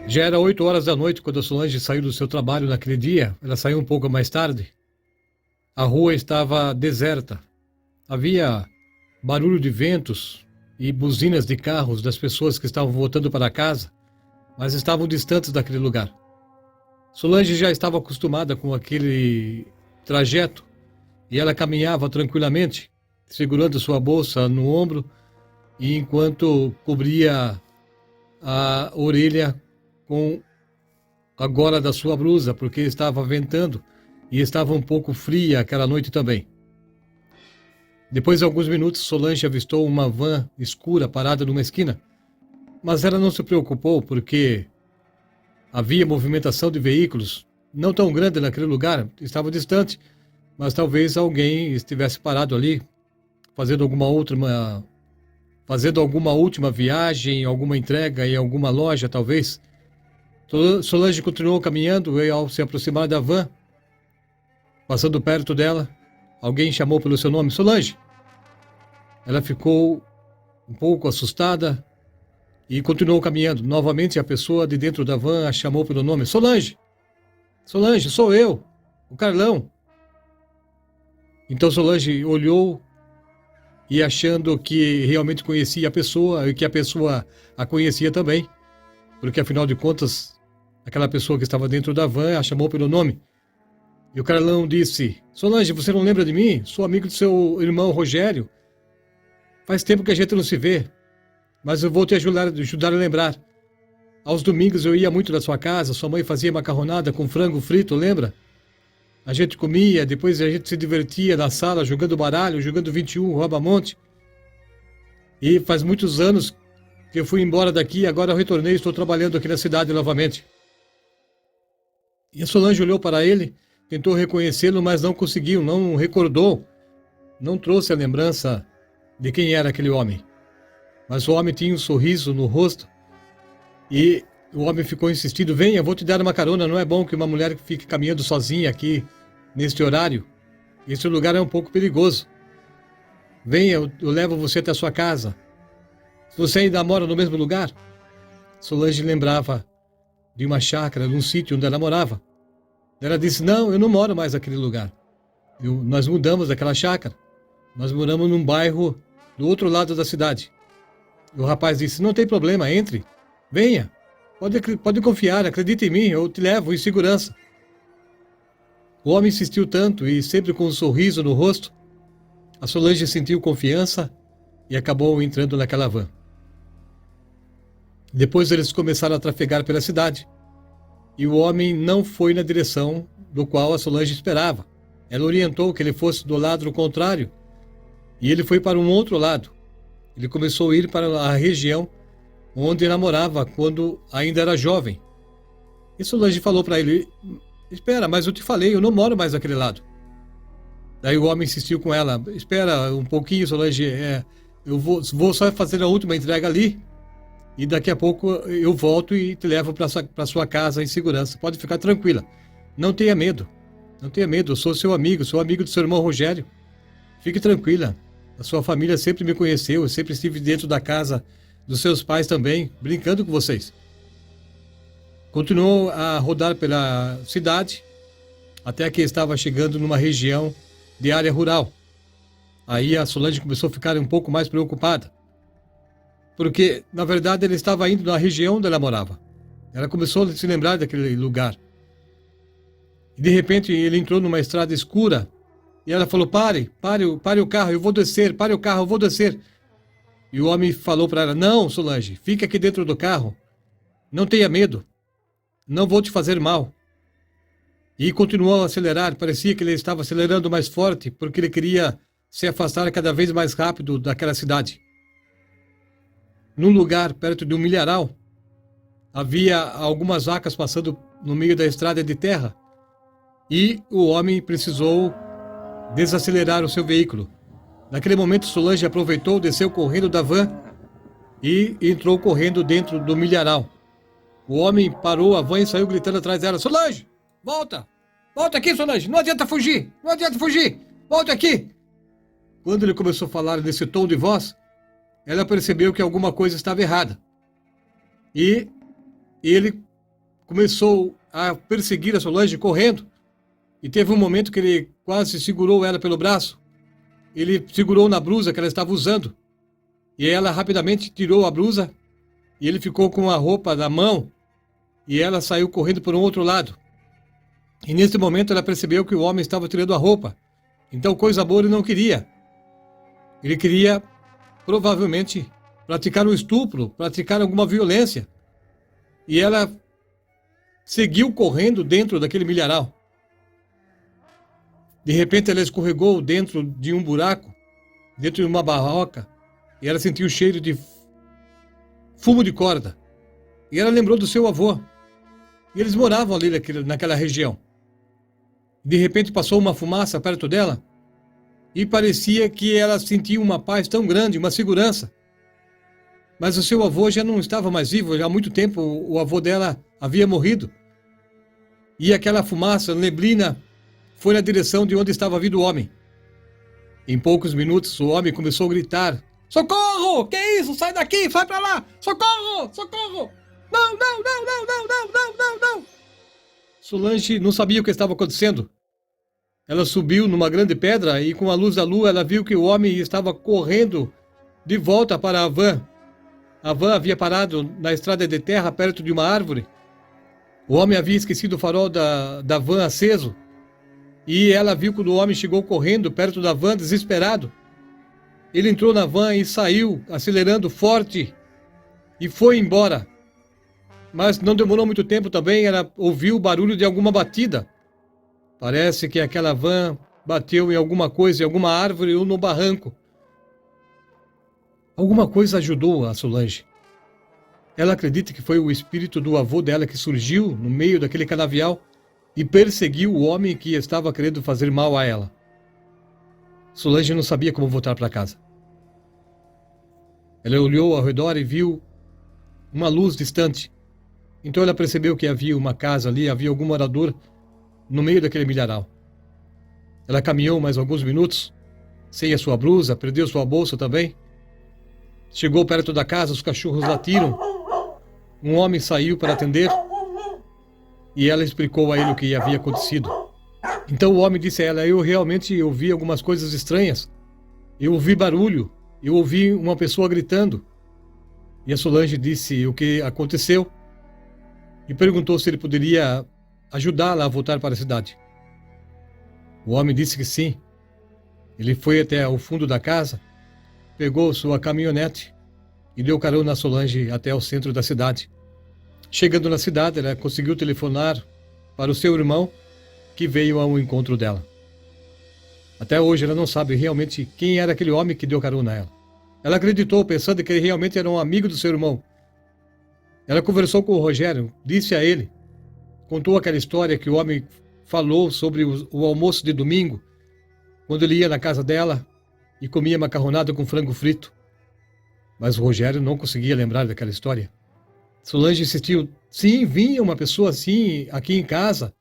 Já era 8 horas da noite quando a Solange saiu do seu trabalho naquele dia. Ela saiu um pouco mais tarde. A rua estava deserta. Havia barulho de ventos e buzinas de carros das pessoas que estavam voltando para casa, mas estavam distantes daquele lugar. Solange já estava acostumada com aquele trajeto e ela caminhava tranquilamente, segurando sua bolsa no ombro e enquanto cobria a orelha com a gola da sua blusa, porque estava ventando e estava um pouco fria aquela noite também. Depois de alguns minutos, Solange avistou uma van escura parada numa esquina, mas ela não se preocupou porque havia movimentação de veículos, não tão grande naquele lugar, estava distante, mas talvez alguém estivesse parado ali, fazendo fazendo alguma última viagem, alguma entrega em alguma loja, talvez. Solange continuou caminhando e ao se aproximar da van, passando perto dela, alguém chamou pelo seu nome, Solange. Ela ficou um pouco assustada e continuou caminhando. Novamente a pessoa de dentro da van a chamou pelo nome, Solange. Solange, sou eu, o Carlão. Então Solange olhou e achando que realmente conhecia a pessoa e que a pessoa a conhecia também, porque afinal de contas, aquela pessoa que estava dentro da van a chamou pelo nome. E o Carlão disse, Solange, você não lembra de mim? Sou amigo do seu irmão Rogério. Faz tempo que a gente não se vê, mas eu vou te ajudar a lembrar. Aos domingos eu ia muito na sua casa, sua mãe fazia macarronada com frango frito, lembra? A gente comia, depois a gente se divertia na sala jogando baralho, jogando 21, rouba-monte. E faz muitos anos que eu fui embora daqui, agora eu retornei e estou trabalhando aqui na cidade novamente. E a Solange olhou para ele, tentou reconhecê-lo, mas não conseguiu, não recordou, não trouxe a lembrança de quem era aquele homem. Mas o homem tinha um sorriso no rosto e o homem ficou insistindo, venha, vou te dar uma carona, não é bom que uma mulher fique caminhando sozinha aqui neste horário. Esse lugar é um pouco perigoso. Venha, eu levo você até a sua casa. Você ainda mora no mesmo lugar? Solange lembrava de uma chácara, de um sítio onde ela morava. Ela disse, não, eu não moro mais naquele lugar. Nós mudamos daquela chácara. Nós moramos num bairro do outro lado da cidade. E o rapaz disse, não tem problema, entre. Venha. Pode confiar, acredite em mim, eu te levo em segurança. O homem insistiu tanto e sempre com um sorriso no rosto. A Solange sentiu confiança e acabou entrando naquela van. Depois eles começaram a trafegar pela cidade. E o homem não foi na direção do qual a Solange esperava. Ela orientou que ele fosse do lado contrário. E ele foi para um outro lado. Ele começou a ir para a região onde namorava quando ainda era jovem. E Solange falou para ele, espera, mas eu te falei, eu não moro mais naquele lado. Daí o homem insistiu com ela, espera um pouquinho, Solange, eu vou só fazer a última entrega ali e daqui a pouco eu volto e te levo para sua casa em segurança. Pode ficar tranquila, não tenha medo, eu sou seu amigo, sou amigo do seu irmão Rogério. Fique tranquila, a sua família sempre me conheceu, eu sempre estive dentro da casa dos seus pais também, brincando com vocês. Continuou a rodar pela cidade, até que estava chegando numa região de área rural. Aí a Solange começou a ficar um pouco mais preocupada, porque, na verdade, ele estava indo na região onde ela morava. Ela começou a se lembrar daquele lugar. E, de repente, ele entrou numa estrada escura, e ela falou, pare o carro, eu vou descer, pare o carro, eu vou descer. E o homem falou para ela, não, Solange, fique aqui dentro do carro, não tenha medo, não vou te fazer mal. E continuou a acelerar, parecia que ele estava acelerando mais forte, porque ele queria se afastar cada vez mais rápido daquela cidade. Num lugar perto de um milharal, havia algumas vacas passando no meio da estrada de terra, e o homem precisou desacelerar o seu veículo. Naquele momento, Solange aproveitou, desceu correndo da van e entrou correndo dentro do milharal. O homem parou a van e saiu gritando atrás dela, Solange, volta! Volta aqui, Solange, não adianta fugir, volta aqui! Quando ele começou a falar nesse tom de voz, ela percebeu que alguma coisa estava errada. E ele começou a perseguir a Solange correndo. E teve um momento que ele quase segurou ela pelo braço. Ele segurou na blusa que ela estava usando. E ela rapidamente tirou a blusa. E ele ficou com a roupa na mão. E ela saiu correndo por um outro lado. E nesse momento ela percebeu que o homem estava tirando a roupa. Então coisa boa ele não queria. Ele queria, provavelmente, praticar um estupro, praticar alguma violência. E ela seguiu correndo dentro daquele milharal. De repente ela escorregou dentro de um buraco, dentro de uma barroca, e ela sentiu o cheiro de fumo de corda. E ela lembrou do seu avô. E eles moravam ali naquela região. De repente passou uma fumaça perto dela, e parecia que ela sentia uma paz tão grande, uma segurança. Mas o seu avô já não estava mais vivo, já há muito tempo o avô dela havia morrido. E aquela fumaça, neblina, foi na direção de onde estava vindo o homem. Em poucos minutos, o homem começou a gritar: "Socorro! Que isso? Sai daqui! Sai pra lá! Socorro! Socorro! Não, não, não, não, não, não, não, não, não!" Solange não sabia o que estava acontecendo. Ela subiu numa grande pedra e, com a luz da lua, ela viu que o homem estava correndo de volta para a van. A van havia parado na estrada de terra perto de uma árvore. O homem havia esquecido o farol da van aceso. E ela viu quando o homem chegou correndo perto da van, desesperado. Ele entrou na van e saiu, acelerando forte, e foi embora. Mas não demorou muito tempo também, ela ouviu o barulho de alguma batida. Parece que aquela van bateu em alguma coisa, em alguma árvore ou no barranco. Alguma coisa ajudou a Solange. Ela acredita que foi o espírito do avô dela que surgiu no meio daquele canavial e perseguiu o homem que estava querendo fazer mal a ela. Solange não sabia como voltar para casa. Ela olhou ao redor e viu uma luz distante. Então ela percebeu que havia uma casa ali, havia algum morador no meio daquele milharal. Ela caminhou mais alguns minutos, sem a sua blusa, perdeu sua bolsa também. Chegou perto da casa, os cachorros latiram. Um homem saiu para atender e ela explicou a ele o que havia acontecido. Então o homem disse a ela: "Eu realmente ouvi algumas coisas estranhas. Eu ouvi barulho, eu ouvi uma pessoa gritando." E a Solange disse o que aconteceu e perguntou se ele poderia ajudá-la a voltar para a cidade. O homem disse que sim. Ele foi até o fundo da casa, pegou sua caminhonete e deu carona a Solange até o centro da cidade. Chegando na cidade, ela conseguiu telefonar para o seu irmão, que veio ao encontro dela. Até hoje ela não sabe realmente quem era aquele homem que deu carona a ela. Ela acreditou, pensando que ele realmente era um amigo do seu irmão. Ela conversou com o Rogério, disse a ele, contou aquela história que o homem falou sobre o almoço de domingo, quando ele ia na casa dela e comia macarronada com frango frito. Mas o Rogério não conseguia lembrar daquela história. Solange insistiu: "Sim, vinha uma pessoa assim aqui em casa.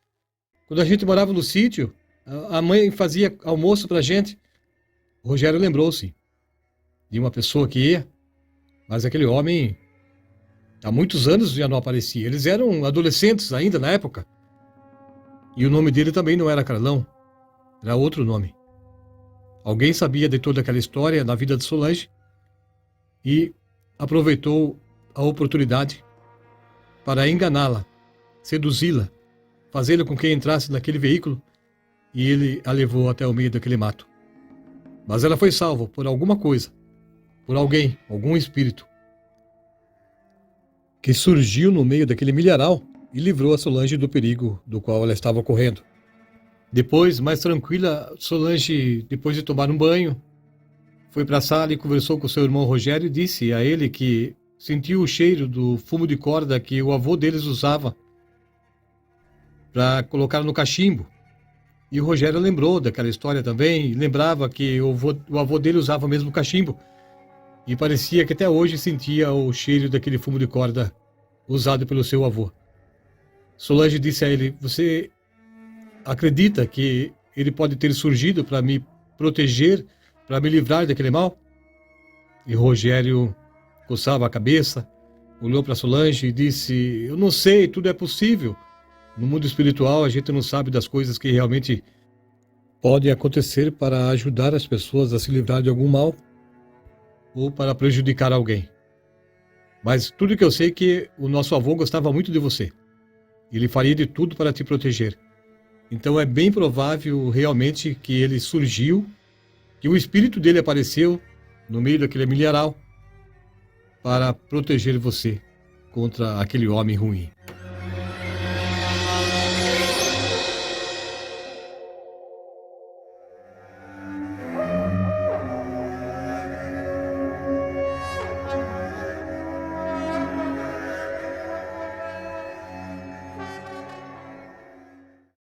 Quando a gente morava no sítio, a mãe fazia almoço pra gente." O Rogério lembrou-se de uma pessoa que ia, mas aquele homem há muitos anos já não aparecia. Eles eram adolescentes ainda na época. E o nome dele também não era Carlão, era outro nome. Alguém sabia de toda aquela história na vida de Solange e aproveitou a oportunidade para enganá-la, seduzi-la, fazê-la com que entrasse naquele veículo, e ele a levou até o meio daquele mato. Mas ela foi salva por alguma coisa, por alguém, algum espírito, que surgiu no meio daquele milharal e livrou a Solange do perigo do qual ela estava correndo. Depois, mais tranquila, Solange, depois de tomar um banho, foi para a sala e conversou com seu irmão Rogério e disse a ele que sentiu o cheiro do fumo de corda que o avô deles usava para colocar no cachimbo. E o Rogério lembrou daquela história também, e lembrava que o avô dele usava o mesmo cachimbo. E parecia que até hoje sentia o cheiro daquele fumo de corda usado pelo seu avô. Solange disse a ele: "Você acredita que ele pode ter surgido para me proteger, para me livrar daquele mal?" E Rogério coçava a cabeça olhou para Solange e disse: eu não sei, tudo é possível. No mundo espiritual, a gente não sabe das coisas que realmente podem acontecer para ajudar as pessoas a se livrar de algum mal ou para prejudicar alguém. Mas tudo que eu sei é que o nosso avô gostava muito de você. Ele faria de tudo para te proteger. Então é bem provável realmente que ele surgiu, que o espírito dele apareceu no meio daquele milharal para proteger você contra aquele homem ruim.